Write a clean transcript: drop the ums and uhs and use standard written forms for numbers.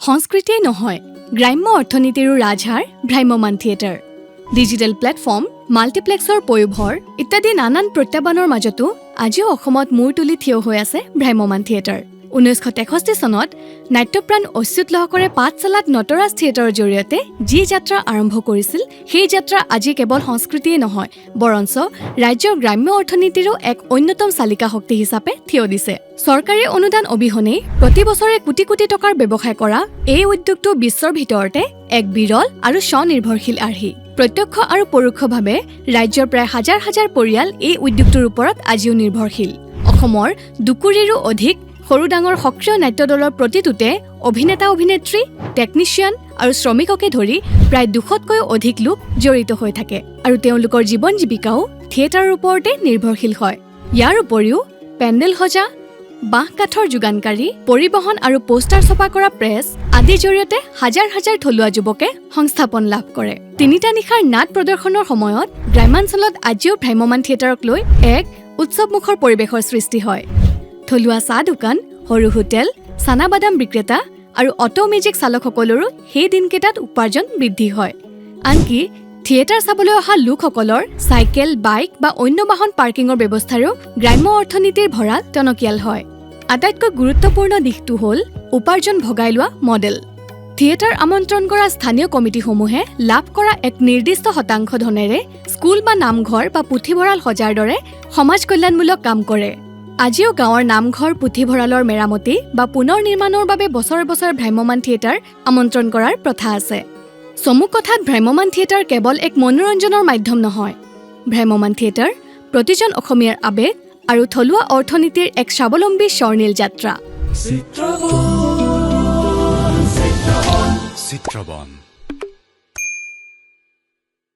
সংস্কৃতিয়ে নহয়, গ্ৰাম্য অৰ্থনীতিৰো ৰাজহাড় ভ্ৰাম্যমাণ থিয়েটাৰ। ডিজিটেল প্লেটফৰ্ম, মাল্টিপ্লেক্সৰ পয়োভৰ ইত্যাদি নানান প্ৰত্যাহ্বানৰ মাজতো আজিও অসমত মূৰ তুলি থিয় হৈ আছে ভ্ৰাম্যমাণ থিয়েটাৰ। 1963 চনত নাট্যপ্ৰাণ অচ্যুত লহকৰে পাঠশালাত নটৰাজ থিয়েটাৰৰ জৰিয়তে যি যাত্ৰা আৰম্ভ কৰিছিল, সেই যাত্ৰা আজি কেৱল সংস্কৃতিয়ে নহয়, বৰঞ্চ ৰাজ্যৰ গ্ৰাম্য অৰ্থনীতিৰো এক অন্যতম চালিকা শক্তি হিচাপে থিয় দিছে। চৰকাৰী অনুদান অবিহনে প্ৰতি বছৰে কোটি কোটি টকাৰ ব্যৱসায় কৰা এই উদ্যোগটো বিশ্বৰ ভিতৰতে এক বিৰল আৰু স্বনিৰ্ভৰশীল আৰ্হি। প্ৰত্যক্ষ আৰু পৰোক্ষভাৱে ৰাজ্যৰ প্ৰায় হাজাৰ হাজাৰ পৰিয়াল এই উদ্যোগটোৰ ওপৰত আজিও নিৰ্ভৰশীল। অসমৰ দুকুৰিৰো অধিক সৰু ডাঙৰ সক্ৰিয় নাট্য দলৰ প্ৰতিটোতে অভিনেতা-অভিনেত্ৰী, টেকনিচিয়ান আৰু শ্ৰমিককে ধৰি প্ৰায় 200তকৈও অধিক লোক জড়িত হৈ থাকে আৰু তেওঁলোকৰ জীৱন জীৱিকাও থিয়েটাৰৰ ওপৰতে নিৰ্ভৰশীল হয়। ইয়াৰ উপৰিও পেণ্ডেল সজা, বাঁহ কাঠৰ যোগানকাৰী, পৰিবহণ আৰু পোষ্টাৰ ছপা কৰা প্ৰেছ আদিৰ জৰিয়তে হাজাৰ হাজাৰ থলুৱা যুৱকে সংস্থাপন লাভ কৰে। তিনিটা নিশাৰ নাট প্ৰদৰ্শনৰ সময়ত গ্ৰাম্যাঞ্চলত আজিও ভ্ৰাম্যমাণ থিয়েটাৰক লৈ এক উৎসৱমুখৰ পৰিৱেশৰ সৃষ্টি হয়। থলুৱা চাহ দোকান, সৰু হোটেল, চানা বাদাম বিক্ৰেতা আৰু অটো মেজিক চালকসকলৰো সেই দিনকেইটাত উপাৰ্জন বৃদ্ধি হয়। আনকি থিয়েটাৰ চাবলৈ অহা লোকসকলৰ চাইকেল, বাইক বা অন্য বাহন পাৰ্কিঙৰ ব্যৱস্থাৰো গ্ৰাম্য অৰ্থনীতিৰ ভঁৰাল টনকিয়াল হয়। আটাইতকৈ গুৰুত্বপূৰ্ণ দিশটো হ'ল উপাৰ্জন ভগাই লোৱা মডেল। থিয়েটাৰ আমন্ত্ৰণ কৰা স্থানীয় কমিটিসমূহে লাভ কৰা এক নিৰ্দিষ্ট শতাংশ ধনেৰে স্কুল বা নামঘৰ বা পুথিভঁৰাল সজাৰ দৰে সমাজ কল্যাণমূলক কাম কৰে। আজিও গাঁৱৰ নামঘৰ, পুথিভঁৰালৰ মেৰামতি বা পুনৰ নিৰ্মাণৰ বাবে বছৰে বছৰে ভ্ৰাম্যমাণ থিয়েটাৰ আমন্ত্ৰণ কৰাৰ প্ৰথা আছে। চমু কথাত ভ্ৰাম্যমাণ থিয়েটাৰ কেৱল এক মনোৰঞ্জনৰ মাধ্যম নহয়, ভ্ৰাম্যমাণ থিয়েটাৰ প্ৰতিজন অসমীয়াৰ আৱেগ আৰু থলুৱা অৰ্থনীতিৰ এক স্বাৱলম্বী স্বৰ্ণীল যাত্ৰা। চিত্ৰবন।